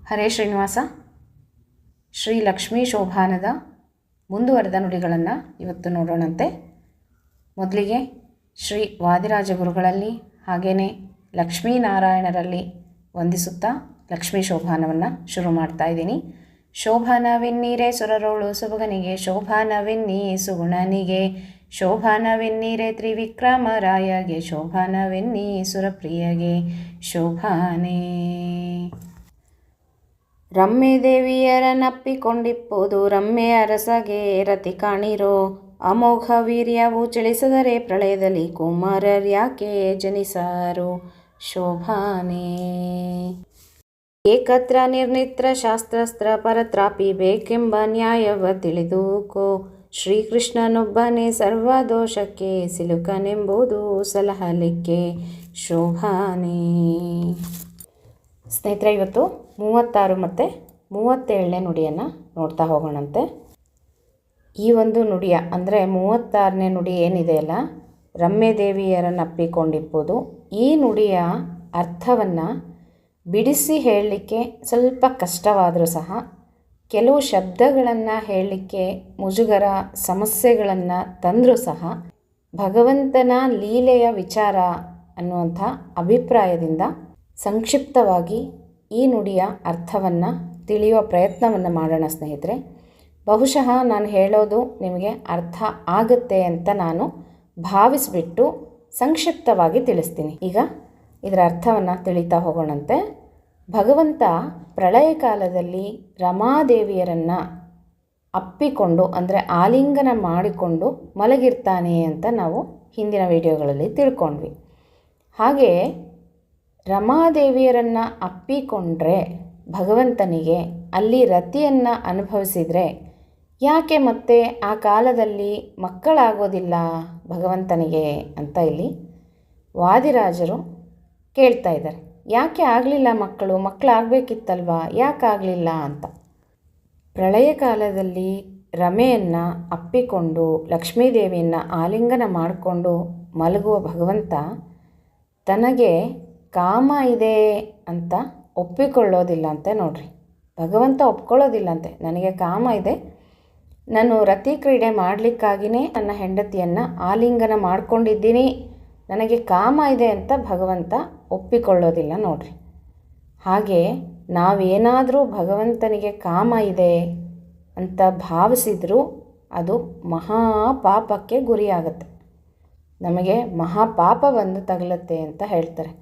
ಹರೇ ಶ್ರೀನಿವಾಸ. ಶ್ರೀ ಲಕ್ಷ್ಮೀ ಶೋಭಾನದ ಮುಂದುವರೆದ ನುಡಿಗಳನ್ನು ಇವತ್ತು ನೋಡೋಣಂತೆ. ಮೊದಲಿಗೆ ಶ್ರೀ ವಾದಿರಾಜ ಗುರುಗಳಲ್ಲಿ ಹಾಗೆಯೇ ಲಕ್ಷ್ಮೀನಾರಾಯಣರಲ್ಲಿ ವಂದಿಸುತ್ತಾ ಲಕ್ಷ್ಮೀ ಶೋಭಾನವನ್ನು ಶುರು ಮಾಡ್ತಾ ಇದ್ದೀನಿ. ಶೋಭಾನವೆನ್ನೀರೆ ಸುರರೋಳು ಸೊಬಗನಿಗೆ, ಶೋಭಾನವೆನ್ನೀ ಸುಗುಣನಿಗೆ, ಶೋಭಾನವೆನ್ನೀರೆ ತ್ರಿವಿಕ್ರಮರಾಯಗೆ, ಶೋಭಾನವೆನ್ನೀ ಸುರಪ್ರಿಯಗೆ ಶೋಭಾನೇ. ರಮ್ಮೆ ದೇವಿಯರನ್ನಪ್ಪಿಕೊಂಡಿಪ್ಪುದು ರಮ್ಮೆ ಅರಸಗೆ ರತಿ ಕಾಣಿರೋ, ಅಮೋಘ ವೀರ್ಯವು ಚಳಿಸದರೆ ಪ್ರಳಯದಲ್ಲಿ ಕುಮಾರರ್ಯಾಕೆ ಜನಿಸಾರು ಶೋಭಾನೇ. ಏಕತ್ರ ನಿರ್ನಿತ್ರ ಶಾಸ್ತ್ರಸ್ತ್ರ ಪರತ್ರಾಪಿ ಬೇಕೆಂಬ ನ್ಯಾಯವ ತಿಳಿದುಕೋ, ಶ್ರೀಕೃಷ್ಣನೊಬ್ಬನೇ ಸರ್ವದೋಷಕ್ಕೆ ಸಿಲುಕನೆಂಬುದು ಸಲಹಲಿಕ್ಕೆ ಶೋಭಾನೇ. ಸ್ನೇಹಿತರೆ, ಇವತ್ತು 36 ಮತ್ತು 37ನೇ ನುಡಿಯನ್ನು ನೋಡ್ತಾ ಹೋಗೋಣಂತೆ. ಈ ಒಂದು ನುಡಿಯ ಅಂದರೆ 36ನೇ ನುಡಿ ಏನಿದೆಯಲ್ಲ, ರಮ್ಮೆ ದೇವಿಯರನ್ನು ಅಪ್ಪಿಕೊಂಡಿಪ್ಪುದು, ಈ ನುಡಿಯ ಅರ್ಥವನ್ನು ಬಿಡಿಸಿ ಹೇಳಲಿಕ್ಕೆ ಸ್ವಲ್ಪ ಕಷ್ಟವಾದರೂ ಸಹ ಕೆಲವು ಶಬ್ದಗಳನ್ನು ಹೇಳಲಿಕ್ಕೆ ಮುಜುಗರ ಸಮಸ್ಯೆಗಳನ್ನು ತಂದರೂ ಸಹ ಭಗವಂತನ ಲೀಲೆಯ ವಿಚಾರ ಅನ್ನುವಂಥ ಅಭಿಪ್ರಾಯದಿಂದ ಸಂಕ್ಷಿಪ್ತವಾಗಿ ಈ ನುಡಿಯ ಅರ್ಥವನ್ನು ತಿಳಿಯುವ ಪ್ರಯತ್ನವನ್ನು ಮಾಡೋಣ ಸ್ನೇಹಿತರೆ. ಬಹುಶಃ ನಾನು ಹೇಳೋದು ನಿಮಗೆ ಅರ್ಥ ಆಗುತ್ತೆ ಅಂತ ನಾನು ಭಾವಿಸಿಬಿಟ್ಟು ಸಂಕ್ಷಿಪ್ತವಾಗಿ ತಿಳಿಸ್ತೀನಿ. ಈಗ ಇದರ ಅರ್ಥವನ್ನು ತಿಳಿತಾ ಹೋಗೋಣಂತೆ. ಭಗವಂತ ಪ್ರಳಯ ಕಾಲದಲ್ಲಿ ರಮಾದೇವಿಯರನ್ನು ಅಪ್ಪಿಕೊಂಡು ಅಂದರೆ ಆಲಿಂಗನ ಮಾಡಿಕೊಂಡು ಮಲಗಿರ್ತಾನೆ ಅಂತ ನಾವು ಹಿಂದಿನ ವಿಡಿಯೋಗಳಲ್ಲಿ ತಿಳ್ಕೊಂಡ್ವಿ. ಹಾಗೆ ರಮಾದೇವಿಯರನ್ನು ಅಪ್ಪಿಕೊಂಡ್ರೆ ಭಗವಂತನಿಗೆ ಅಲ್ಲಿ ರತಿಯನ್ನು ಅನುಭವಿಸಿದರೆ ಯಾಕೆ ಮತ್ತೆ ಆ ಕಾಲದಲ್ಲಿ ಮಕ್ಕಳಾಗೋದಿಲ್ಲ ಭಗವಂತನಿಗೆ ಅಂತ ಇಲ್ಲಿ ವಾದಿರಾಜರು ಕೇಳ್ತಾ ಇದ್ದಾರೆ. ಯಾಕೆ ಆಗಲಿಲ್ಲ ಮಕ್ಕಳಾಗಬೇಕಿತ್ತಲ್ವಾ, ಯಾಕೆ ಆಗಲಿಲ್ಲ ಅಂತ. ಪ್ರಳಯ ಕಾಲದಲ್ಲಿ ರಮೆಯನ್ನು ಅಪ್ಪಿಕೊಂಡು ಲಕ್ಷ್ಮೀದೇವಿಯನ್ನು ಆಲಿಂಗನ ಮಾಡಿಕೊಂಡು ಮಲಗುವ ಭಗವಂತ ತನಗೆ ಕಾಮ ಇದೆ ಅಂತ ಒಪ್ಪಿಕೊಳ್ಳೋದಿಲ್ಲ ಅಂತೆ. ನೋಡ್ರಿ, ಭಗವಂತ ಒಪ್ಕೊಳ್ಳೋದಿಲ್ಲಂತೆ. ನನಗೆ ಕಾಮ ಇದೆ, ನಾನು ರತಿ ಕ್ರೀಡೆ ಮಾಡಲಿಕ್ಕಾಗಿಯೇ ನನ್ನ ಹೆಂಡತಿಯನ್ನು ಆಲಿಂಗನ ಮಾಡ್ಕೊಂಡಿದ್ದೀನಿ, ನನಗೆ ಕಾಮ ಇದೆ ಅಂತ ಭಗವಂತ ಒಪ್ಪಿಕೊಳ್ಳೋದಿಲ್ಲ ನೋಡ್ರಿ. ಹಾಗೆ ನಾವೇನಾದರೂ ಭಗವಂತನಿಗೆ ಕಾಮ ಇದೆ ಅಂತ ಭಾವಿಸಿದರೂ ಅದು ಮಹಾಪಾಪಕ್ಕೆ ಗುರಿಯಾಗುತ್ತೆ, ನಮಗೆ ಮಹಾಪಾಪ ಬಂದು ತಗಲುತ್ತೆ ಅಂತ ಹೇಳ್ತಾರೆ.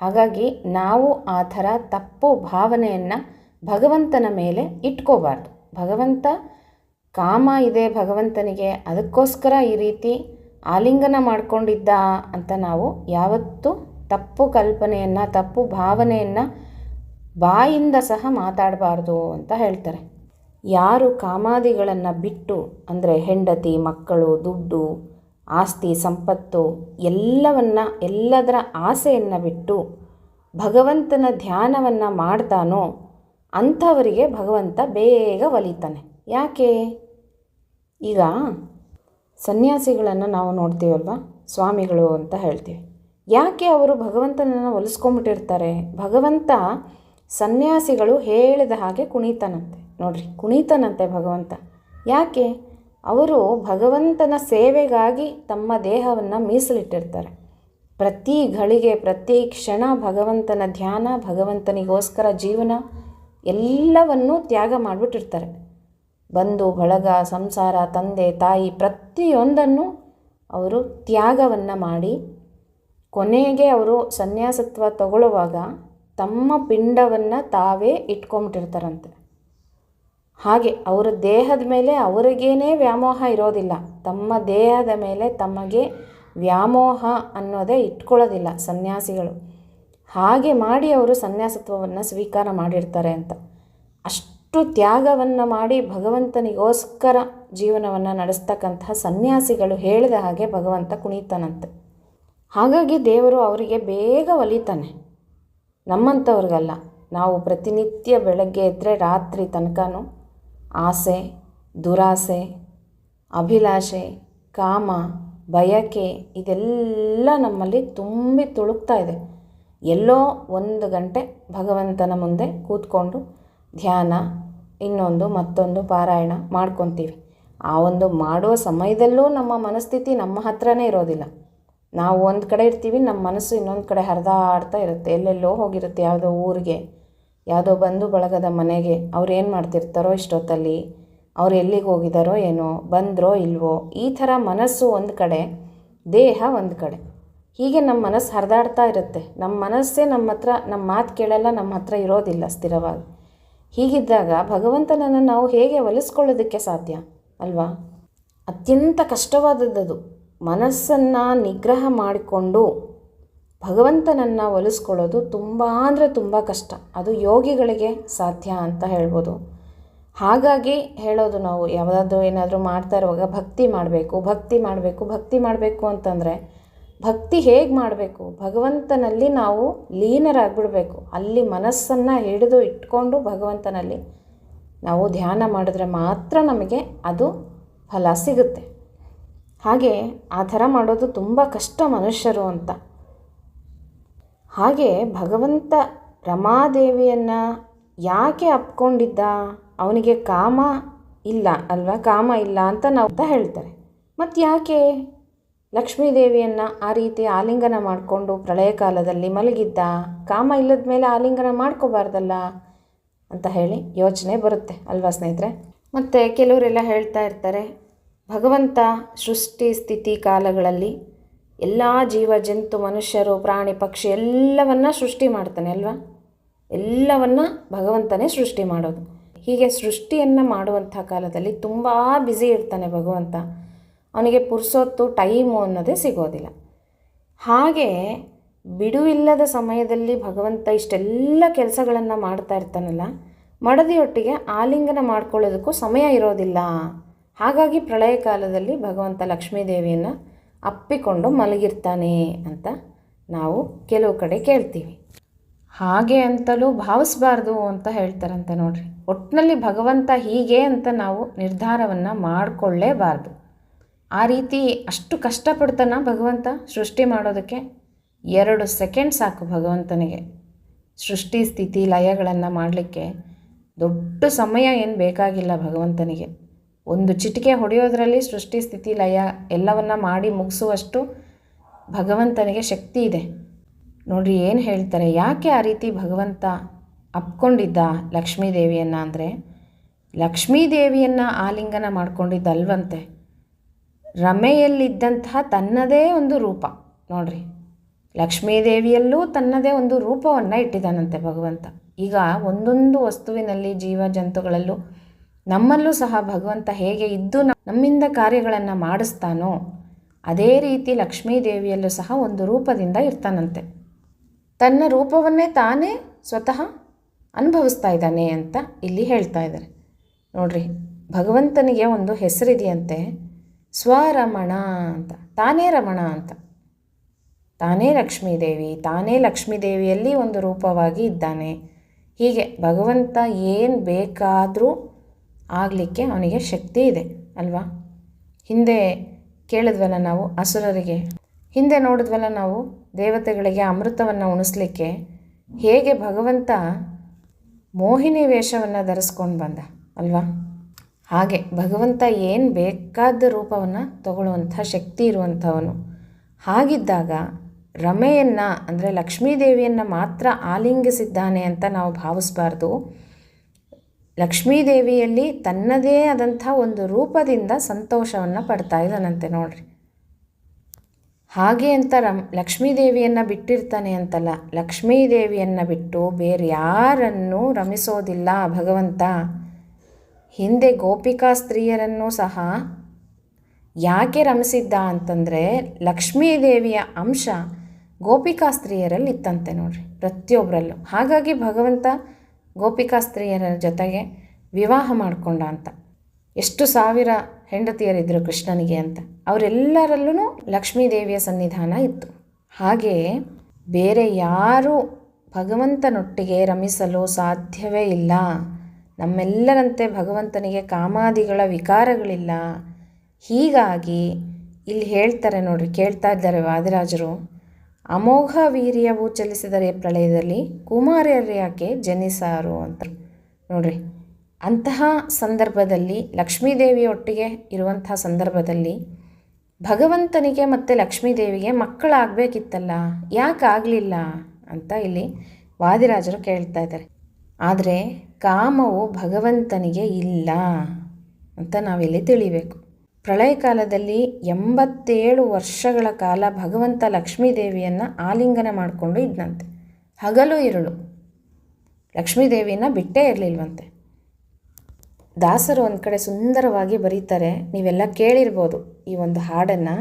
ಹಾಗಾಗಿ ನಾವು ಆ ಥರ ತಪ್ಪು ಭಾವನೆಯನ್ನು ಭಗವಂತನ ಮೇಲೆ ಇಟ್ಕೋಬಾರ್ದು. ಭಗವಂತ ಕಾಮ ಇದೆ ಭಗವಂತನಿಗೆ, ಅದಕ್ಕೋಸ್ಕರ ಈ ರೀತಿ ಆಲಿಂಗನ ಮಾಡಿಕೊಂಡಿದ್ದ ಅಂತ ನಾವು ಯಾವತ್ತೂ ತಪ್ಪು ಕಲ್ಪನೆಯನ್ನು ತಪ್ಪು ಭಾವನೆಯನ್ನು ಬಾಯಿಂದ ಸಹ ಮಾತಾಡಬಾರ್ದು ಅಂತ ಹೇಳ್ತಾರೆ. ಯಾರು ಕಾಮಾದಿಗಳನ್ನು ಬಿಟ್ಟು ಅಂದರೆ ಹೆಂಡತಿ, ಮಕ್ಕಳು, ದುಡ್ಡು, ಆಸ್ತಿ, ಸಂಪತ್ತು ಎಲ್ಲದರ ಆಸೆಯನ್ನು ಬಿಟ್ಟು ಭಗವಂತನ ಧ್ಯಾನವನ್ನು ಮಾಡ್ತಾನೋ ಅಂಥವರಿಗೆ ಭಗವಂತ ಬೇಗ ಒಲಿತಾನೆ. ಯಾಕೆ? ಈಗ ಸನ್ಯಾಸಿಗಳನ್ನು ನಾವು ನೋಡ್ತೀವಲ್ವ, ಸ್ವಾಮಿಗಳು ಅಂತ ಹೇಳ್ತೀವಿ. ಯಾಕೆ ಅವರು ಭಗವಂತನನ್ನು ಒಲಿಸ್ಕೊಂಡ್ಬಿಟ್ಟಿರ್ತಾರೆ? ಭಗವಂತ ಸನ್ಯಾಸಿಗಳು ಹೇಳಿದ ಹಾಗೆ ಕುಣಿತಾನಂತೆ. ನೋಡ್ರಿ, ಕುಣಿತಾನಂತೆ ಭಗವಂತ. ಯಾಕೆ? ಅವರು ಭಗವಂತನ ಸೇವೆಗಾಗಿ ತಮ್ಮ ದೇಹವನ್ನು ಮೀಸಲಿಟ್ಟಿರ್ತಾರೆ. ಪ್ರತಿ ಘಳಿಗೆ ಪ್ರತಿ ಕ್ಷಣ ಭಗವಂತನ ಧ್ಯಾನ, ಭಗವಂತನಿಗೋಸ್ಕರ ಜೀವನ ಎಲ್ಲವನ್ನೂ ತ್ಯಾಗ ಮಾಡಿಬಿಟ್ಟಿರ್ತಾರೆ. ಬಂಧು ಬಳಗ, ಸಂಸಾರ, ತಂದೆ ತಾಯಿ ಪ್ರತಿಯೊಂದನ್ನು ಅವರು ತ್ಯಾಗವನ್ನು ಮಾಡಿ ಕೊನೆಗೆ ಅವರು ಸನ್ಯಾಸತ್ವ ತಗೊಳ್ಳುವಾಗ ತಮ್ಮ ಪಿಂಡವನ್ನು ತಾವೇ ಇಟ್ಕೊಂಬಿಟ್ಟಿರ್ತಾರಂತೆ. ಹಾಗೆ ಅವರ ದೇಹದ ಮೇಲೆ ಅವರಿಗೇನೇ ವ್ಯಾಮೋಹ ಇರೋದಿಲ್ಲ, ತಮ್ಮ ದೇಹದ ಮೇಲೆ ತಮಗೆ ವ್ಯಾಮೋಹ ಅನ್ನೋದೇ ಇಟ್ಕೊಳ್ಳೋದಿಲ್ಲ ಸನ್ಯಾಸಿಗಳು. ಹಾಗೆ ಮಾಡಿ ಅವರು ಸನ್ಯಾಸತ್ವವನ್ನು ಸ್ವೀಕಾರ ಮಾಡಿರ್ತಾರೆ ಅಂತ. ಅಷ್ಟು ತ್ಯಾಗವನ್ನು ಮಾಡಿ ಭಗವಂತನಿಗೋಸ್ಕರ ಜೀವನವನ್ನು ನಡೆಸ್ತಕ್ಕಂತಹ ಸನ್ಯಾಸಿಗಳು ಹೇಳಿದ ಹಾಗೆ ಭಗವಂತ ಕುಣಿತಾನಂತೆ. ಹಾಗಾಗಿ ದೇವರು ಅವರಿಗೆ ಬೇಗ ಒಲಿತಾನೆ, ನಮ್ಮಂಥವ್ರಿಗಲ್ಲ. ನಾವು ಪ್ರತಿನಿತ್ಯ ಬೆಳಗ್ಗೆ ಎದ್ದರೆ ರಾತ್ರಿ ತನಕನೂ ಆಸೆ, ದುರಾಸೆ, ಅಭಿಲಾಷೆ, ಕಾಮ, ಬಯಕೆ ಇದೆಲ್ಲ ನಮ್ಮಲ್ಲಿ ತುಂಬಿ ತುಳುಕ್ತಾ ಇದೆ. ಎಲ್ಲೋ 1 ಗಂಟೆ ಭಗವಂತನ ಮುಂದೆ ಕೂತ್ಕೊಂಡು ಧ್ಯಾನ, ಇನ್ನೊಂದು ಮತ್ತೊಂದು ಪಾರಾಯಣ ಮಾಡ್ಕೊತೀವಿ. ಆ ಒಂದು ಮಾಡುವ ಸಮಯದಲ್ಲೂ ನಮ್ಮ ಮನಸ್ಥಿತಿ ನಮ್ಮ ಹತ್ರನೇ ಇರೋದಿಲ್ಲ. ನಾವು ಒಂದು ಕಡೆ ಇರ್ತೀವಿ, ನಮ್ಮ ಮನಸ್ಸು ಇನ್ನೊಂದು ಕಡೆ ಹರಿದಾಡ್ತಾ ಇರುತ್ತೆ, ಎಲ್ಲೆಲ್ಲೋ ಹೋಗಿರುತ್ತೆ, ಯಾವುದೋ ಊರಿಗೆ, ಯಾವುದೋ ಬಂಧು ಬಳಗದ ಮನೆಗೆ. ಅವ್ರು ಏನು ಮಾಡ್ತಿರ್ತಾರೋ ಇಷ್ಟೊತ್ತಲ್ಲಿ, ಅವ್ರು ಎಲ್ಲಿಗೆ ಹೋಗಿದ್ದಾರೋ ಏನೋ, ಬಂದರೋ ಇಲ್ವೋ, ಈ ಥರ ಮನಸ್ಸು ಒಂದು ಕಡೆ, ದೇಹ ಒಂದು ಕಡೆ. ಹೀಗೆ ನಮ್ಮ ಮನಸ್ಸು ಹರಿದಾಡ್ತಾ ಇರುತ್ತೆ. ನಮ್ಮ ಮನಸ್ಸೇ ನಮ್ಮ ಹತ್ರ, ನಮ್ಮ ಮಾತು ಕೇಳಲ್ಲ, ನಮ್ಮ ಹತ್ರ ಇರೋದಿಲ್ಲ ಸ್ಥಿರವಾಗಿ. ಹೀಗಿದ್ದಾಗ ಭಗವಂತನನ್ನು ನಾವು ಹೇಗೆ ಒಲಿಸ್ಕೊಳ್ಳೋದಕ್ಕೆ ಸಾಧ್ಯ ಅಲ್ವಾ? ಅತ್ಯಂತ ಕಷ್ಟವಾದದ್ದು. ಮನಸ್ಸನ್ನು ನಿಗ್ರಹ ಮಾಡಿಕೊಂಡು ಭಗವಂತನನ್ನು ಒಲಿಸ್ಕೊಳ್ಳೋದು ತುಂಬ ಅಂದರೆ ತುಂಬ ಕಷ್ಟ. ಅದು ಯೋಗಿಗಳಿಗೆ ಸಾಧ್ಯ ಅಂತ ಹೇಳ್ಬೋದು. ಹಾಗಾಗಿ ಹೇಳೋದು ನಾವು ಯಾವುದಾದ್ರೂ ಏನಾದರೂ ಮಾಡ್ತಾ ಇರುವಾಗ ಭಕ್ತಿ ಮಾಡಬೇಕು, ಭಕ್ತಿ ಮಾಡಬೇಕು, ಭಕ್ತಿ ಮಾಡಬೇಕು ಅಂತಂದರೆ ಭಕ್ತಿ ಹೇಗೆ ಮಾಡಬೇಕು? ಭಗವಂತನಲ್ಲಿ ನಾವು ಲೀನರಾಗಿಬಿಡಬೇಕು. ಅಲ್ಲಿ ಮನಸ್ಸನ್ನು ಹಿಡಿದು ಇಟ್ಕೊಂಡು ಭಗವಂತನಲ್ಲಿ ನಾವು ಧ್ಯಾನ ಮಾಡಿದ್ರೆ ಮಾತ್ರ ನಮಗೆ ಅದು ಫಲ ಸಿಗುತ್ತೆ. ಹಾಗೆ ಆ ಥರ ಮಾಡೋದು ತುಂಬ ಕಷ್ಟ ಮನುಷ್ಯರು ಅಂತ. ಹಾಗೆ ಭಗವಂತ ರಮಾದೇವಿಯನ್ನು ಯಾಕೆ ಅಪ್ಕೊಂಡಿದ್ದ? ಅವನಿಗೆ ಕಾಮ ಇಲ್ಲ ಅಲ್ವಾ? ಕಾಮ ಇಲ್ಲ ಅಂತ ನಾವು ಹೇಳ್ತಾರೆ. ಮತ್ತು ಯಾಕೆ ಲಕ್ಷ್ಮೀದೇವಿಯನ್ನು ಆ ರೀತಿ ಆಲಿಂಗನ ಮಾಡಿಕೊಂಡು ಪ್ರಳಯ ಕಾಲದಲ್ಲಿ ಮಲಗಿದ್ದ? ಕಾಮ ಇಲ್ಲದ ಮೇಲೆ ಆಲಿಂಗನ ಮಾಡ್ಕೋಬಾರ್ದಲ್ಲ ಅಂತ ಹೇಳಿ ಯೋಚನೆ ಬರುತ್ತೆ ಅಲ್ವಾ ಸ್ನೇಹಿತರೆ? ಮತ್ತು ಕೆಲವರೆಲ್ಲ ಹೇಳ್ತಾ ಇರ್ತಾರೆ, ಭಗವಂತ ಸೃಷ್ಟಿ ಸ್ಥಿತಿ ಕಾಲಗಳಲ್ಲಿ ಎಲ್ಲ ಜೀವ ಜಂತು ಮನುಷ್ಯರು ಪ್ರಾಣಿ ಪಕ್ಷಿ ಎಲ್ಲವನ್ನ ಸೃಷ್ಟಿ ಮಾಡ್ತಾನೆ ಅಲ್ವಾ? ಎಲ್ಲವನ್ನ ಭಗವಂತನೇ ಸೃಷ್ಟಿ ಮಾಡೋದು. ಹೀಗೆ ಸೃಷ್ಟಿಯನ್ನು ಮಾಡುವಂಥ ಕಾಲದಲ್ಲಿ ತುಂಬ ಬ್ಯುಸಿ ಇರ್ತಾನೆ ಭಗವಂತ. ಅವನಿಗೆ ಪುರ್ಸೊತ್ತು ಟೈಮು ಅನ್ನೋದೇ ಸಿಗೋದಿಲ್ಲ. ಹಾಗೆ ಬಿಡುವಿಲ್ಲದ ಸಮಯದಲ್ಲಿ ಭಗವಂತ ಇಷ್ಟೆಲ್ಲ ಕೆಲಸಗಳನ್ನು ಮಾಡ್ತಾ ಇರ್ತಾನಲ್ಲ, ಮಡದಿಯೊಟ್ಟಿಗೆ ಆಲಿಂಗನ ಮಾಡ್ಕೊಳ್ಳೋದಕ್ಕೂ ಸಮಯ ಇರೋದಿಲ್ಲ. ಹಾಗಾಗಿ ಪ್ರಳಯ ಕಾಲದಲ್ಲಿ ಭಗವಂತ ಲಕ್ಷ್ಮೀದೇವಿಯನ್ನು ಅಪ್ಪಿಕೊಂಡು ಮಲಗಿರ್ತಾನೆ ಅಂತ ನಾವು ಕೆಲವು ಕಡೆ ಕೇಳ್ತೀವಿ. ಹಾಗೆ ಅಂತಲೂ ಭಾವಿಸಬಾರ್ದು ಅಂತ ಹೇಳ್ತಾರಂತೆ ನೋಡ್ರಿ. ಒಟ್ಟಿನಲ್ಲಿ ಭಗವಂತ ಹೀಗೆ ಅಂತ ನಾವು ನಿರ್ಧಾರವನ್ನು ಮಾಡಿಕೊಳ್ಳೇಬಾರ್ದು. ಆ ರೀತಿ ಅಷ್ಟು ಕಷ್ಟಪಡ್ತಾನ ಭಗವಂತ ಸೃಷ್ಟಿ ಮಾಡೋದಕ್ಕೆ. 2 ಸೆಕೆಂಡ್ ಸಾಕು ಭಗವಂತನಿಗೆ ಸೃಷ್ಟಿ ಸ್ಥಿತಿ ಲಯಗಳನ್ನು ಮಾಡಲಿಕ್ಕೆ. ದೊಡ್ಡ ಸಮಯ ಏನು ಬೇಕಾಗಿಲ್ಲ ಭಗವಂತನಿಗೆ. ಒಂದು ಚಿಟಿಕೆ ಹೊಡೆಯೋದ್ರಲ್ಲಿ ಸೃಷ್ಟಿ ಸ್ಥಿತಿ ಲಯ ಎಲ್ಲವನ್ನ ಮಾಡಿ ಮುಗಿಸುವಷ್ಟು ಭಗವಂತನಿಗೆ ಶಕ್ತಿ ಇದೆ. ನೋಡ್ರಿ ಏನು ಹೇಳ್ತಾರೆ, ಯಾಕೆ ಆ ರೀತಿ ಭಗವಂತ ಅಪ್ಕೊಂಡಿದ್ದ ಲಕ್ಷ್ಮೀದೇವಿಯನ್ನು ಅಂದರೆ, ಲಕ್ಷ್ಮೀದೇವಿಯನ್ನು ಆಲಿಂಗನ ಮಾಡ್ಕೊಂಡಿದ್ದಲ್ವಂತೆ, ರಮೆಯಲ್ಲಿದ್ದಂತಹ ತನ್ನದೇ ಒಂದು ರೂಪ. ನೋಡ್ರಿ, ಲಕ್ಷ್ಮೀದೇವಿಯಲ್ಲೂ ತನ್ನದೇ ಒಂದು ರೂಪವನ್ನು ಇಟ್ಟಿದ್ದಾನಂತೆ ಭಗವಂತ. ಈಗ ಒಂದೊಂದು ವಸ್ತುವಿನಲ್ಲಿ ಜೀವ ಜಂತುಗಳಲ್ಲೂ ನಮ್ಮಲ್ಲೂ ಸಹ ಭಗವಂತ ಹೇಗೆ ಇದ್ದು ನಮ್ಮಿಂದ ಕಾರ್ಯಗಳನ್ನು ಮಾಡಿಸ್ತಾನೋ ಅದೇ ರೀತಿ ಲಕ್ಷ್ಮೀದೇವಿಯಲ್ಲೂ ಸಹ ಒಂದು ರೂಪದಿಂದ ಇರ್ತಾನಂತೆ. ತನ್ನ ರೂಪವನ್ನೇ ತಾನೇ ಸ್ವತಃ ಅನುಭವಿಸ್ತಾ ಇದ್ದಾನೆ ಅಂತ ಇಲ್ಲಿ ಹೇಳ್ತಾ ಇದ್ದಾರೆ. ನೋಡ್ರಿ, ಭಗವಂತನಿಗೆ ಒಂದು ಹೆಸರಿದೆಯಂತೆ, ಸ್ವರಮಣ ಅಂತ. ತಾನೇ ರಮಣ ಅಂತ, ತಾನೇ ಲಕ್ಷ್ಮೀದೇವಿ, ತಾನೇ ಲಕ್ಷ್ಮೀದೇವಿಯಲ್ಲಿ ಒಂದು ರೂಪವಾಗಿ ಇದ್ದಾನೆ. ಹೀಗೆ ಭಗವಂತ ಏನು ಬೇಕಾದರೂ ಆಗಲಿಕ್ಕೆ ಅವನಿಗೆ ಶಕ್ತಿ ಇದೆ ಅಲ್ವಾ? ಹಿಂದೆ ಕೇಳಿದ್ವಲ್ಲ ನಾವು ಅಸುರರಿಗೆ, ಹಿಂದೆ ನೋಡಿದ್ವಲ್ಲ ನಾವು ದೇವತೆಗಳಿಗೆ ಅಮೃತವನ್ನು ಉಣಿಸ್ಲಿಕ್ಕೆ ಹೇಗೆ ಭಗವಂತ ಮೋಹಿನಿ ವೇಷವನ್ನು ಧರಿಸ್ಕೊಂಡು ಬಂದ ಅಲ್ವಾ? ಹಾಗೆ ಭಗವಂತ ಏನು ಬೇಕಾದ ರೂಪವನ್ನು ತಗೊಳ್ಳುವಂಥ ಶಕ್ತಿ ಇರುವಂಥವನು. ಹಾಗಿದ್ದಾಗ ರಮೆಯನ್ನು ಅಂದರೆ ಲಕ್ಷ್ಮೀದೇವಿಯನ್ನು ಮಾತ್ರ ಆಲಿಂಗಿಸಿದ್ದಾನೆ ಅಂತ ನಾವು ಭಾವಿಸಬಾರ್ದು. ಲಕ್ಷ್ಮೀದೇವಿಯಲ್ಲಿ ತನ್ನದೇ ಆದಂಥ ಒಂದು ರೂಪದಿಂದ ಸಂತೋಷವನ್ನು ಪಡ್ತಾ ಇದ್ದಾನಂತೆ ನೋಡ್ರಿ. ಹಾಗೆ ಅಂತ ಲಕ್ಷ್ಮೀದೇವಿಯನ್ನು ಬಿಟ್ಟಿರ್ತಾನೆ ಅಂತಲ್ಲ, ಲಕ್ಷ್ಮೀದೇವಿಯನ್ನು ಬಿಟ್ಟು ಬೇರೆ ಯಾರನ್ನೂ ರಮಿಸೋದಿಲ್ಲ ಭಗವಂತ. ಹಿಂದೆ ಗೋಪಿಕಾ ಸ್ತ್ರೀಯರನ್ನು ಸಹ ಯಾಕೆ ರಮಿಸಿದ್ದ ಅಂತಂದರೆ, ಲಕ್ಷ್ಮೀದೇವಿಯ ಅಂಶ ಗೋಪಿಕಾ ಸ್ತ್ರೀಯರಲ್ಲಿ ಇತ್ತಂತೆ ನೋಡ್ರಿ, ಪ್ರತಿಯೊಬ್ಬರಲ್ಲೂ. ಹಾಗಾಗಿ ಭಗವಂತ ಗೋಪಿಕಾ ಸ್ತ್ರೀಯರ ಜೊತೆಗೆ ವಿವಾಹ ಮಾಡಿಕೊಂಡ ಅಂತ. ಎಷ್ಟು ಸಾವಿರ ಹೆಂಡತಿಯರಿದ್ದರು ಕೃಷ್ಣನಿಗೆ ಅಂತ. ಅವರೆಲ್ಲರಲ್ಲೂ ಲಕ್ಷ್ಮೀದೇವಿಯ ಸನ್ನಿಧಾನ ಇತ್ತು. ಹಾಗೆ ಬೇರೆ ಯಾರೂ ಭಗವಂತನೊಟ್ಟಿಗೆ ರಮಿಸಲು ಸಾಧ್ಯವೇ ಇಲ್ಲ. ನಮ್ಮೆಲ್ಲರಂತೆ ಭಗವಂತನಿಗೆ ಕಾಮಾದಿಗಳ ವಿಕಾರಗಳಿಲ್ಲ. ಹೀಗಾಗಿ ಇಲ್ಲಿ ಹೇಳ್ತಾರೆ ನೋಡ್ರಿ, ಕೇಳ್ತಾ ಇದ್ದಾರೆ ವಾದಿರಾಜರು, ಅಮೋಘ ವೀರ್ಯವು ಚಲಿಸಿದರೆ ಪ್ರಳಯದಲ್ಲಿ ಕುಮಾರ್ಯರ್ಯಾಕೆ ಜನಿಸಾರು ಅಂತ. ನೋಡ್ರಿ, ಅಂತಹ ಸಂದರ್ಭದಲ್ಲಿ ಲಕ್ಷ್ಮೀದೇವಿಯೊಟ್ಟಿಗೆ ಇರುವಂಥ ಸಂದರ್ಭದಲ್ಲಿ ಭಗವಂತನಿಗೆ ಮತ್ತು ಲಕ್ಷ್ಮೀದೇವಿಗೆ ಮಕ್ಕಳಾಗಬೇಕಿತ್ತಲ್ಲ, ಯಾಕೆ ಆಗಲಿಲ್ಲ ಅಂತ ಇಲ್ಲಿ ವಾದಿರಾಜರು ಕೇಳ್ತಾ ಇದ್ದಾರೆ. ಆದರೆ ಕಾಮವು ಭಗವಂತನಿಗೆ ಇಲ್ಲ ಅಂತ ನಾವಿಲ್ಲಿ ತಿಳಿಬೇಕು. ಪ್ರಳಯ ಕಾಲದಲ್ಲಿ 87 ವರ್ಷಗಳ ಕಾಲ ಭಗವಂತ ಲಕ್ಷ್ಮೀದೇವಿಯನ್ನು ಆಲಿಂಗನ ಮಾಡಿಕೊಂಡು ಇದ್ದಂತೆ. ಹಗಲು ಇರುಳು ಲಕ್ಷ್ಮೀದೇವಿಯನ್ನು ಬಿಟ್ಟೇ ಇರಲಿಲ್ವಂತೆ. ದಾಸರು ಒಂದು ಕಡೆ ಸುಂದರವಾಗಿ ಬರೀತಾರೆ, ನೀವೆಲ್ಲ ಕೇಳಿರ್ಬೋದು ಈ ಒಂದು ಹಾಡನ್ನು.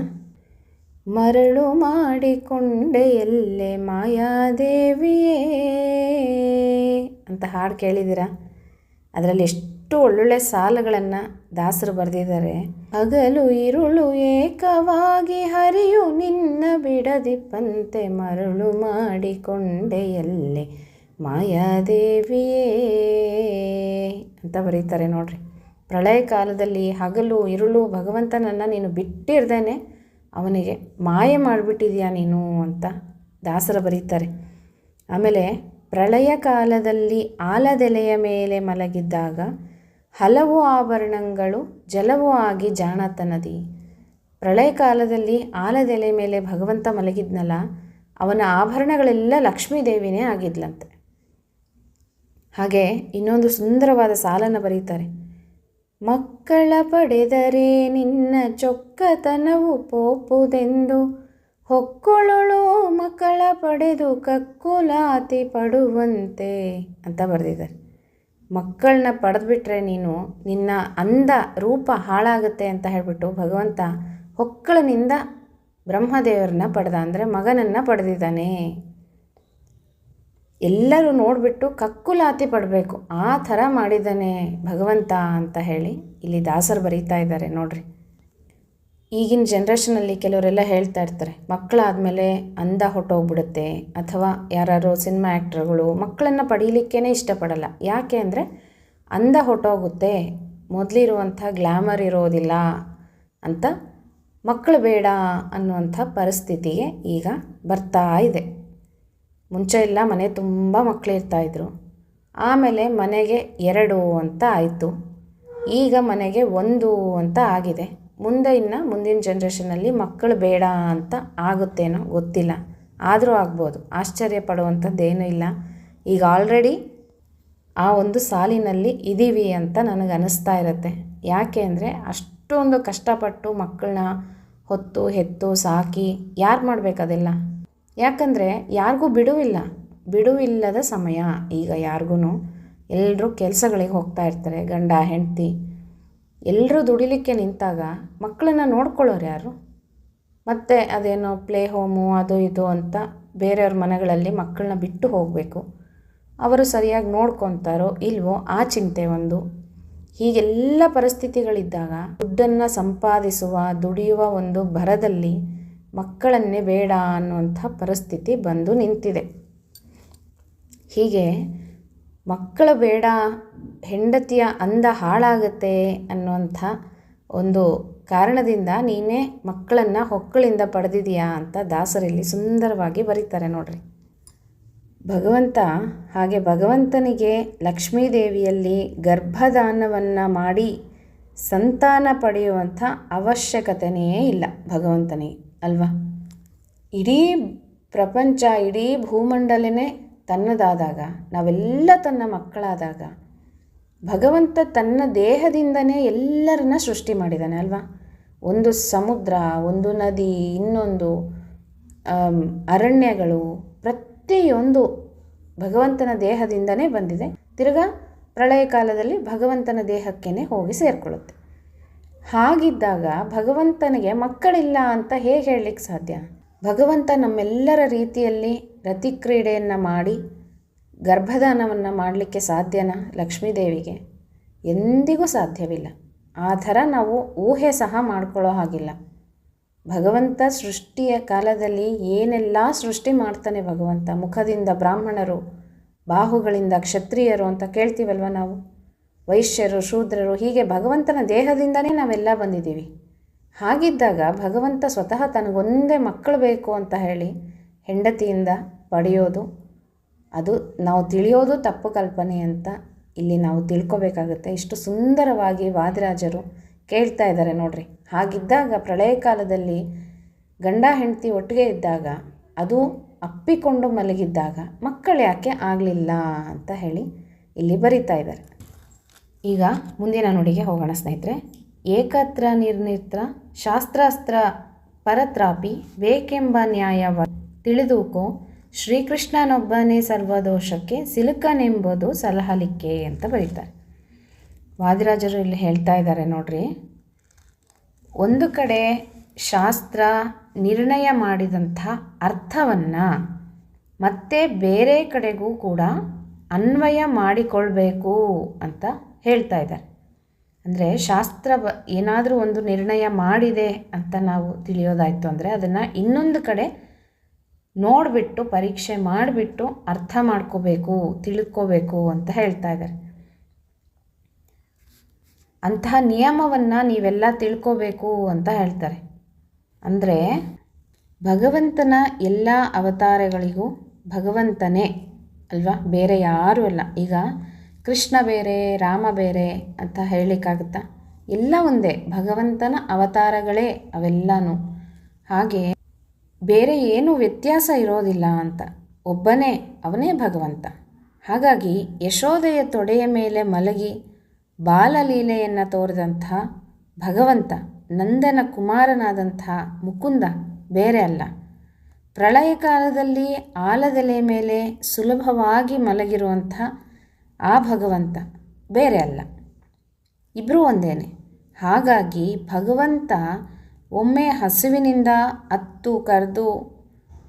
ಮರಳು ಮಾಡಿಕೊಂಡೆ ಎಲ್ಲೆ ಮಾಯಾದೇವಿಯೇ ಅಂತ ಹಾಡು ಕೇಳಿದ್ದೀರಾ? ಅದರಲ್ಲಿ ಎಷ್ಟು ಒಳ್ಳೊಳ್ಳೆ ಸಾಲುಗಳನ್ನು ದಾಸರು ಬರೆದಿದ್ದಾರೆ. ಹಗಲು ಇರುಳು ಏಕವಾಗಿ ಹರಿಯು ನಿನ್ನ ಬಿಡದಿಪ್ಪಂತೆ ಮರಳು ಮಾಡಿಕೊಂಡೆ ಎಲ್ಲೆ ಮಾಯಾದೇವಿಯೇ ಅಂತ ಬರೀತಾರೆ. ನೋಡ್ರಿ, ಪ್ರಳಯ ಕಾಲದಲ್ಲಿ ಹಗಲು ಇರುಳು ಭಗವಂತನನ್ನು ನೀನು ಬಿಟ್ಟಿರ್ದೇನೆ ಅವನಿಗೆ ಮಾಯ ಮಾಡಿಬಿಟ್ಟಿದ್ಯಾ ನೀನು ಅಂತ ದಾಸರು ಬರೀತಾರೆ. ಆಮೇಲೆ ಪ್ರಳಯ ಕಾಲದಲ್ಲಿ ಆಲದೆಲೆಯ ಮೇಲೆ ಮಲಗಿದ್ದಾಗ ಹಲವು ಆಭರಣಗಳು ಜಲವೂ ಆಗಿ ಜಾಣತನದಿ. ಪ್ರಳಯ ಕಾಲದಲ್ಲಿ ಆಲದೆಲೆ ಮೇಲೆ ಭಗವಂತ ಮಲಗಿದ್ನಲ್ಲ, ಅವನ ಆಭರಣಗಳೆಲ್ಲ ಲಕ್ಷ್ಮೀದೇವಿನೇ ಆಗಿದ್ಲಂತೆ. ಹಾಗೆ ಇನ್ನೊಂದು ಸುಂದರವಾದ ಸಾಲನ್ನು ಬರೀತಾರೆ. ಮಕ್ಕಳ ಪಡೆದರೆ ನಿನ್ನ ಚೊಕ್ಕತನವು ಪೋಪುದೆಂದು ಹೊಕ್ಕುಳಳು ಮಕ್ಕಳ ಪಡೆದು ಕಕ್ಕುಲಾತಿ ಪಡುವಂತೆ ಅಂತ ಬರೆದಿದ್ದಾರೆ. ಮಕ್ಕಳನ್ನ ಪಡೆದುಬಿಟ್ರೆ ನಿನ್ನ ಅಂದ ರೂಪ ಹಾಳಾಗುತ್ತೆ ಅಂತ ಹೇಳಿಬಿಟ್ಟು ಭಗವಂತ ಹೊಕ್ಕಳನಿಂದ ಬ್ರಹ್ಮದೇವರನ್ನ ಪಡೆದ, ಅಂದರೆ ಮಗನನ್ನು ಪಡೆದಿದ್ದಾನೆ. ಎಲ್ಲರೂ ನೋಡಿಬಿಟ್ಟು ಕಕ್ಕುಲಾತಿ ಪಡಬೇಕು, ಆ ಥರ ಮಾಡಿದ್ದಾನೆ ಭಗವಂತ ಅಂತ ಹೇಳಿ ಇಲ್ಲಿ ದಾಸರು ಬರೀತಾ ಇದ್ದಾರೆ. ನೋಡ್ರಿ, ಈಗಿನ ಜನ್ರೇಷನಲ್ಲಿ ಕೆಲವರೆಲ್ಲ ಹೇಳ್ತಾ ಇರ್ತಾರೆ, ಮಕ್ಕಳಾದಮೇಲೆ ಅಂದ ಹೊಟ್ಟೋಗ್ಬಿಡುತ್ತೆ, ಅಥವಾ ಯಾರು ಸಿನಿಮಾ ಆ್ಯಕ್ಟ್ರುಗಳು ಮಕ್ಕಳನ್ನು ಪಡೀಲಿಕ್ಕೇ ಇಷ್ಟಪಡಲ್ಲ. ಯಾಕೆ ಅಂದರೆ ಅಂದ ಹೊಟ್ಟೋಗುತ್ತೆ, ಮೊದಲಿರುವಂಥ ಗ್ಲ್ಯಾಮರ್ ಇರೋದಿಲ್ಲ ಅಂತ ಮಕ್ಕಳು ಬೇಡ ಅನ್ನುವಂಥ ಪರಿಸ್ಥಿತಿಗೆ ಈಗ ಬರ್ತಾ ಇದೆ. ಮುಂಚೆ ಎಲ್ಲ ಮನೆ ತುಂಬ ಮಕ್ಕಳಿರ್ತಾಯಿದ್ರು, ಆಮೇಲೆ ಮನೆಗೆ 2 ಅಂತ ಆಯಿತು, ಈಗ ಮನೆಗೆ 1 ಅಂತ ಆಗಿದೆ. ಮುಂದಿನ ಜನ್ರೇಷನಲ್ಲಿ ಮಕ್ಕಳು ಬೇಡ ಅಂತ ಆಗುತ್ತೇನೋ ಗೊತ್ತಿಲ್ಲ, ಆದರೂ ಆಗ್ಬೋದು, ಆಶ್ಚರ್ಯ ಪಡುವಂಥದ್ದೇನೂ ಇಲ್ಲ. ಈಗ ಆಲ್ರೆಡಿ ಆ ಒಂದು ಸಾಲಿನಲ್ಲಿ ಇದ್ದೀವಿ ಅಂತ ನನಗೆ ಅನ್ನಿಸ್ತಾ ಇರುತ್ತೆ. ಯಾಕೆ ಅಂದರೆ ಅಷ್ಟೊಂದು ಕಷ್ಟಪಟ್ಟು ಮಕ್ಕಳನ್ನ ಹೊತ್ತು ಹೆತ್ತು ಸಾಕಿ ಯಾರು ಮಾಡಬೇಕದೆಲ್ಲ? ಯಾಕಂದರೆ ಯಾರಿಗೂ ಬಿಡುವಿಲ್ಲದ ಸಮಯ ಈಗ ಯಾರಿಗೂ. ಎಲ್ಲರೂ ಕೆಲಸಗಳಿಗೆ ಹೋಗ್ತಾ ಇರ್ತಾರೆ, ಗಂಡ ಹೆಂಡತಿ ಎಲ್ಲರೂ ದುಡಿಲಿಕ್ಕೆ ನಿಂತಾಗ ಮಕ್ಕಳನ್ನ ನೋಡ್ಕೊಳ್ಳೋರು ಯಾರು? ಮತ್ತು ಅದೇನೋ ಪ್ಲೇ ಹೋಮು ಅದು ಇದು ಅಂತ ಬೇರೆಯವ್ರ ಮನೆಗಳಲ್ಲಿ ಮಕ್ಕಳನ್ನ ಬಿಟ್ಟು ಹೋಗಬೇಕು, ಅವರು ಸರಿಯಾಗಿ ನೋಡ್ಕೊತಾರೋ ಇಲ್ವೋ ಆ ಚಿಂತೆ ಒಂದು. ಹೀಗೆಲ್ಲ ಪರಿಸ್ಥಿತಿಗಳಿದ್ದಾಗ ದುಡ್ಡನ್ನು ಸಂಪಾದಿಸುವ ದುಡಿಯುವ ಒಂದು ಭರದಲ್ಲಿ ಮಕ್ಕಳನ್ನೇ ಬೇಡ ಅನ್ನುವಂಥ ಪರಿಸ್ಥಿತಿ ಬಂದು ನಿಂತಿದೆ. ಹೀಗೆ ಮಕ್ಕಳು ಬೇಡ, ಹೆಂಡತಿಯ ಅಂದ ಹಾಳಾಗುತ್ತೆ ಅನ್ನುವಂಥ ಒಂದು ಕಾರಣದಿಂದ ನೀನೇ ಮಕ್ಕಳನ್ನು ಹೊಕ್ಕಳಿಂದ ಪಡೆದಿದೆಯಾ ಅಂತ ದಾಸರಲ್ಲಿ ಸುಂದರವಾಗಿ ಬರೀತಾರೆ. ನೋಡ್ರಿ, ಭಗವಂತನಿಗೆ ಲಕ್ಷ್ಮೀದೇವಿಯಲ್ಲಿ ಗರ್ಭದಾನವನ್ನು ಮಾಡಿ ಸಂತಾನ ಪಡೆಯುವಂಥ ಅವಶ್ಯಕತೆಯೇ ಇಲ್ಲ ಭಗವಂತನಿಗೆ, ಅಲ್ವಾ? ಇಡೀ ಪ್ರಪಂಚ, ಇಡೀ ಭೂಮಂಡಲನೇ ತನ್ನದಾದಾಗ, ನಾವೆಲ್ಲ ತನ್ನ ಮಕ್ಕಳಾದಾಗ ಭಗವಂತ ತನ್ನ ದೇಹದಿಂದನೇ ಎಲ್ಲರನ್ನ ಸೃಷ್ಟಿ ಮಾಡಿದ್ದಾನೆ, ಅಲ್ವಾ? ಒಂದು ಸಮುದ್ರ, ಒಂದು ನದಿ, ಇನ್ನೊಂದು ಅರಣ್ಯಗಳು, ಪ್ರತಿಯೊಂದು ಭಗವಂತನ ದೇಹದಿಂದನೇ ಬಂದಿದೆ. ತಿರ್ಗಾ ಪ್ರಳಯ ಕಾಲದಲ್ಲಿ ಭಗವಂತನ ದೇಹಕ್ಕೇ ಹೋಗಿ ಸೇರಿಕೊಳ್ಳುತ್ತೆ. ಹಾಗಿದ್ದಾಗ ಭಗವಂತನಿಗೆ ಮಕ್ಕಳಿಲ್ಲ ಅಂತ ಹೇಗೆ ಹೇಳಲಿಕ್ಕೆ ಸಾಧ್ಯ? ಭಗವಂತ ನಮ್ಮೆಲ್ಲರ ರೀತಿಯಲ್ಲಿ ರತಿಕ್ರೀಡೆಯನ್ನು ಮಾಡಿ ಗರ್ಭದಾನವನ್ನು ಮಾಡಲಿಕ್ಕೆ ಸಾಧ್ಯನಾ? ಲಕ್ಷ್ಮೀದೇವಿಗೆ ಎಂದಿಗೂ ಸಾಧ್ಯವಿಲ್ಲ. ಆ ಥರ ನಾವು ಊಹೆ ಸಹ ಮಾಡ್ಕೊಳ್ಳೋ ಹಾಗಿಲ್ಲ. ಭಗವಂತ ಸೃಷ್ಟಿಯ ಕಾಲದಲ್ಲಿ ಏನೆಲ್ಲ ಸೃಷ್ಟಿ ಮಾಡ್ತಾನೆ ಭಗವಂತ. ಮುಖದಿಂದ ಬ್ರಾಹ್ಮಣರು, ಬಾಹುಗಳಿಂದ ಕ್ಷತ್ರಿಯರು ಅಂತ ಕೇಳ್ತೀವಲ್ವ ನಾವು, ವೈಶ್ಯರು, ಶೂದ್ರರು, ಹೀಗೆ ಭಗವಂತನ ದೇಹದಿಂದನೇ ನಾವೆಲ್ಲ ಬಂದಿದ್ದೀವಿ. ಹಾಗಿದ್ದಾಗ ಭಗವಂತ ಸ್ವತಃ ತನಗೊಂದೇ ಮಕ್ಕಳು ಬೇಕು ಅಂತ ಹೇಳಿ ಹೆಂಡತಿಯಿಂದ ಪಡೆಯೋದು, ಅದು ನಾವು ತಿಳಿಯೋದು ತಪ್ಪು ಕಲ್ಪನೆ ಅಂತ ಇಲ್ಲಿ ನಾವು ತಿಳ್ಕೊಬೇಕಾಗುತ್ತೆ. ಇಷ್ಟು ಸುಂದರವಾಗಿ ವಾದಿರಾಜರು ಕೇಳ್ತಾ ಇದ್ದಾರೆ ನೋಡ್ರಿ. ಹಾಗಿದ್ದಾಗ ಪ್ರಳಯ ಕಾಲದಲ್ಲಿ ಗಂಡ ಹೆಂಡತಿ ಒಟ್ಟಿಗೆ ಇದ್ದಾಗ, ಅದು ಅಪ್ಪಿಕೊಂಡು ಮಲಗಿದ್ದಾಗ ಮಕ್ಕಳು ಯಾಕೆ ಆಗಲಿಲ್ಲ ಅಂತ ಹೇಳಿ ಇಲ್ಲಿ ಬರಿತಾ ಇದ್ದಾರೆ. ಈಗ ಮುಂದಿನ ನುಡಿಗೆ ಹೋಗೋಣ ಸ್ನೇಹಿತರೆ. ಏಕತ್ರ ನಿರ್ನಿತ್ರ ಶಾಸ್ತ್ರಾಸ್ತ್ರ ಪರತ್ರಾಪಿ ಬೇಕೆಂಬ ನ್ಯಾಯವ ತಿಳಿದುಕೋ ಶ್ರೀಕೃಷ್ಣನೊಬ್ಬನೇ ಸರ್ವದೋಷಕ್ಕೆ ಸಿಲುಕನೆಂಬುದು ಸಲಹಲಿಕ್ಕೆ ಅಂತ ಬರೀತಾರೆ. ವಾದಿರಾಜರು ಇಲ್ಲಿ ಹೇಳ್ತಾ ಇದ್ದಾರೆ ನೋಡ್ರಿ. ಒಂದು ಕಡೆ ಶಾಸ್ತ್ರ ನಿರ್ಣಯ ಮಾಡಿದಂಥ ಅರ್ಥವನ್ನು ಮತ್ತೆ ಬೇರೆ ಕಡೆಗೂ ಕೂಡ ಅನ್ವಯ ಮಾಡಿಕೊಳ್ಬೇಕು ಅಂತ ಹೇಳ್ತಾ ಇದ್ದಾರೆ. ಅಂದರೆ ಶಾಸ್ತ್ರ ಏನಾದರೂ ಒಂದು ನಿರ್ಣಯ ಮಾಡಿದೆ ಅಂತ ನಾವು ತಿಳಿಯೋದಾಯಿತು ಅಂದರೆ ಅದನ್ನು ಇನ್ನೊಂದು ಕಡೆ ನೋಡಿಬಿಟ್ಟು ಪರೀಕ್ಷೆ ಮಾಡಿಬಿಟ್ಟು ಅರ್ಥ ಮಾಡ್ಕೋಬೇಕು, ತಿಳ್ಕೋಬೇಕು ಅಂತ ಹೇಳ್ತಾ ಇದ್ದಾರೆ. ಅಂತಹ ನಿಯಮವನ್ನು ನೀವೆಲ್ಲ ತಿಳ್ಕೋಬೇಕು ಅಂತ ಹೇಳ್ತಾರೆ. ಅಂದರೆ ಭಗವಂತನ ಎಲ್ಲ ಅವತಾರಗಳಿಗೂ ಭಗವಂತನೇ ಅಲ್ವಾ, ಬೇರೆ ಯಾರೂ ಅಲ್ಲ. ಈಗ ಕೃಷ್ಣ ಬೇರೆ ರಾಮ ಬೇರೆ ಅಂತ ಹೇಳಲಿಕ್ಕಾಗುತ್ತಾ? ಎಲ್ಲ ಒಂದೇ, ಭಗವಂತನ ಅವತಾರಗಳೇ ಅವೆಲ್ಲನೂ. ಹಾಗೆ ಬೇರೆ ಏನೂ ವ್ಯತ್ಯಾಸ ಇರೋದಿಲ್ಲ ಅಂತ. ಒಬ್ಬನೇ, ಅವನೇ ಭಗವಂತ. ಹಾಗಾಗಿ ಯಶೋದೆಯ ತೊಡೆಯ ಮೇಲೆ ಮಲಗಿ ಬಾಲಲೀಲೆಯನ್ನು ತೋರಿದಂಥ ಭಗವಂತ, ನಂದನ ಕುಮಾರನಾದಂಥ ಮುಕುಂದ ಬೇರೆ ಅಲ್ಲ. ಪ್ರಳಯ ಕಾಲದಲ್ಲಿ ಆಲದೆಲೆ ಮೇಲೆ ಸುಲಭವಾಗಿ ಮಲಗಿರುವಂಥ ಆ ಭಗವಂತ ಬೇರೆ ಅಲ್ಲ. ಇಬ್ಬರೂ ಒಂದೇನೆ. ಹಾಗಾಗಿ ಭಗವಂತ ಒಮ್ಮೆ ಹಸುವಿನಿಂದ ಅತ್ತು ಕರೆದು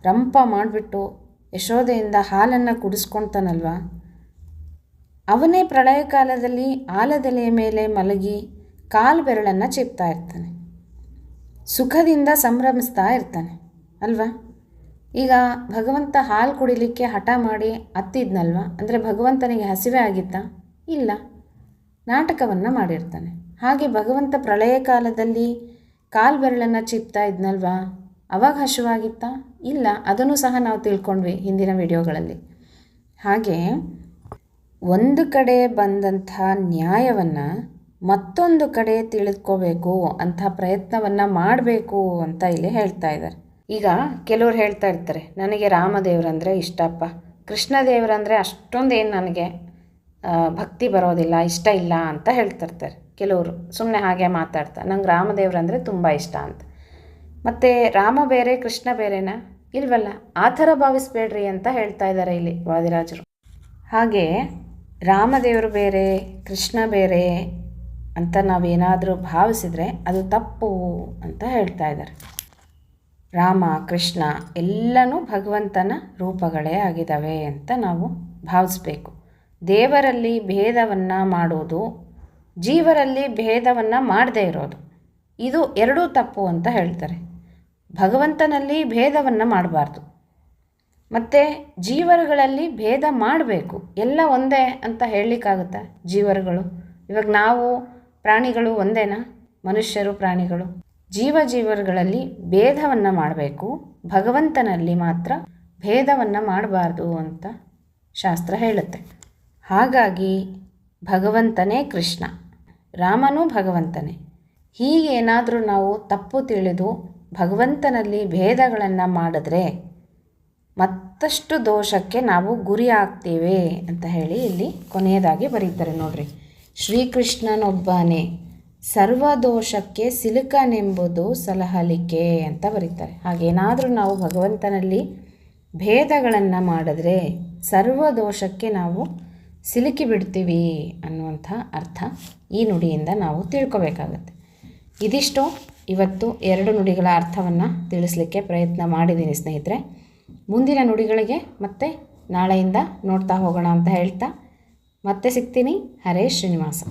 ರಂಪ ಮಾಡಿಬಿಟ್ಟು ಯಶೋದೆಯಿಂದ ಹಾಲನ್ನು ಕುಡಿಸ್ಕೊಳ್ತಾನಲ್ವ, ಅವನೇ ಪ್ರಳಯ ಕಾಲದಲ್ಲಿ ಆಲದೆಲೆಯ ಮೇಲೆ ಮಲಗಿ ಕಾಲು ಬೆರಳನ್ನು ಚಿಪ್ತಾ ಇರ್ತಾನೆ, ಸುಖದಿಂದ ಸಂಭ್ರಮಿಸ್ತಾ ಇರ್ತಾನೆ ಅಲ್ವಾ. ಈಗ ಭಗವಂತ ಹಾಲು ಕುಡಿಲಿಕ್ಕೆ ಹಠ ಮಾಡಿ ಅತ್ತಿದ್ನಲ್ವ, ಅಂದರೆ ಭಗವಂತನಿಗೆ ಹಸಿವೆ ಆಗಿತ್ತಾ? ಇಲ್ಲ, ನಾಟಕವನ್ನು ಮಾಡಿರ್ತಾನೆ. ಹಾಗೆ ಭಗವಂತ ಪ್ರಳಯ ಕಾಲದಲ್ಲಿ ಕಾಲು ಬೆರಳನ್ನು ಚಿಪ್ತಾ ಇದ್ನಲ್ವ, ಅವಾಗ ಹಸಿವಾಗಿತ್ತಾ? ಇಲ್ಲ, ಅದನ್ನು ಸಹ ನಾವು ತಿಳ್ಕೊಂಡ್ವಿ ಹಿಂದಿನ ವಿಡಿಯೋಗಳಲ್ಲಿ. ಹಾಗೆ ಒಂದು ಕಡೆ ಬಂದಂಥ ನ್ಯಾಯವನ್ನು ಮತ್ತೊಂದು ಕಡೆ ತಿಳಿದುಕೋಬೇಕು ಅಂಥ ಪ್ರಯತ್ನವನ್ನು ಮಾಡಬೇಕು ಅಂತ ಇಲ್ಲಿ ಹೇಳ್ತಾ ಇದ್ದಾರೆ. ಈಗ ಕೆಲವ್ರು ಹೇಳ್ತಾ ಇರ್ತಾರೆ, ನನಗೆ ರಾಮದೇವರಂದರೆ ಇಷ್ಟಪ್ಪ, ಕೃಷ್ಣದೇವರಂದರೆ ಅಷ್ಟೊಂದೇನು ನನಗೆ ಭಕ್ತಿ ಬರೋದಿಲ್ಲ, ಇಷ್ಟ ಇಲ್ಲ ಅಂತ ಹೇಳ್ತಿರ್ತಾರೆ ಕೆಲವರು. ಸುಮ್ಮನೆ ಹಾಗೆ ಮಾತಾಡ್ತಾರೆ, ನಂಗೆ ರಾಮದೇವರಂದರೆ ತುಂಬ ಇಷ್ಟ ಅಂತ. ಮತ್ತು ರಾಮ ಬೇರೆ ಕೃಷ್ಣ ಬೇರೆನಾ? ಇಲ್ವಲ್ಲ, ಆ ಥರ ಭಾವಿಸ್ಬೇಡ್ರಿ ಅಂತ ಹೇಳ್ತಾ ಇದ್ದಾರೆ ಇಲ್ಲಿ ವಾದಿರಾಜರು. ಹಾಗೆ ರಾಮದೇವರು ಬೇರೆ ಕೃಷ್ಣ ಬೇರೆ ಅಂತ ನಾವೇನಾದರೂ ಭಾವಿಸಿದರೆ ಅದು ತಪ್ಪು ಅಂತ ಹೇಳ್ತಾ ಇದ್ದಾರೆ. ರಾಮ ಕೃಷ್ಣ ಎಲ್ಲನೂ ಭಗವಂತನ ರೂಪಗಳೇ ಆಗಿದ್ದಾವೆ ಅಂತ ನಾವು ಭಾವಿಸ್ಬೇಕು. ದೇವರಲ್ಲಿ ಭೇದವನ್ನು ಮಾಡೋದು, ಜೀವರಲ್ಲಿ ಭೇದವನ್ನು ಮಾಡದೇ ಇರೋದು, ಇದು ಎರಡೂ ತಪ್ಪು ಅಂತ ಹೇಳ್ತಾರೆ. ಭಗವಂತನಲ್ಲಿ ಭೇದವನ್ನು ಮಾಡಬಾರ್ದು, ಮತ್ತು ಜೀವರುಗಳಲ್ಲಿ ಭೇದ ಮಾಡಬೇಕು. ಎಲ್ಲ ಒಂದೇ ಅಂತ ಹೇಳಲಿಕ್ಕಾಗುತ್ತಾ? ಜೀವರುಗಳು ಇವಾಗ ನಾವು ಪ್ರಾಣಿಗಳು ಒಂದೇನಾ? ಮನುಷ್ಯರು ಪ್ರಾಣಿಗಳು. ಜೀವರುಗಳಲ್ಲಿ ಭೇದವನ್ನು ಮಾಡಬೇಕು, ಭಗವಂತನಲ್ಲಿ ಮಾತ್ರ ಭೇದವನ್ನು ಮಾಡಬಾರ್ದು ಅಂತ ಶಾಸ್ತ್ರ ಹೇಳುತ್ತೆ. ಹಾಗಾಗಿ ಭಗವಂತನೇ ಕೃಷ್ಣ, ರಾಮನೂ ಭಗವಂತನೇ. ಹೀಗೇನಾದರೂ ನಾವು ತಪ್ಪು ತಿಳಿದು ಭಗವಂತನಲ್ಲಿ ಭೇದಗಳನ್ನು ಮಾಡಿದ್ರೆ ಮತ್ತಷ್ಟು ದೋಷಕ್ಕೆ ನಾವು ಗುರಿ ಆಗ್ತೇವೆ ಅಂತ ಹೇಳಿ ಇಲ್ಲಿ ಕೊನೆಯದಾಗಿ ಬರೀತಾರೆ ನೋಡ್ರಿ. ಶ್ರೀಕೃಷ್ಣನೊಬ್ಬನೇ ಸರ್ವದೋಷಕ್ಕೆ ಸಿಲುಕನೆಂಬುದು ಸಲಹಲಿಕೆ ಅಂತ ಬರೀತಾರೆ. ಹಾಗೇನಾದರೂ ನಾವು ಭಗವಂತನಲ್ಲಿ ಭೇದಗಳನ್ನು ಮಾಡಿದ್ರೆ ಸರ್ವದೋಷಕ್ಕೆ ನಾವು ಸಿಲುಕಿ ಬಿಡ್ತೀವಿ ಅನ್ನುವಂಥ ಅರ್ಥ ಈ ನುಡಿಯಿಂದ ನಾವು ತಿಳ್ಕೊಬೇಕಾಗತ್ತೆ. ಇದಿಷ್ಟು ಇವತ್ತು 2 ನುಡಿಗಳ ಅರ್ಥವನ್ನು ತಿಳಿಸ್ಲಿಕ್ಕೆ ಪ್ರಯತ್ನ ಮಾಡಿದ್ದೀನಿ ಸ್ನೇಹಿತರೆ. ಮುಂದಿನ ನುಡಿಗಳಿಗೆ ಮತ್ತೆ ನಾಳೆಯಿಂದ ನೋಡ್ತಾ ಹೋಗೋಣ ಅಂತ ಹೇಳ್ತಾ ಮತ್ತೆ ಸಿಗ್ತೀನಿ. ಹರೇ ಶ್ರೀನಿವಾಸ.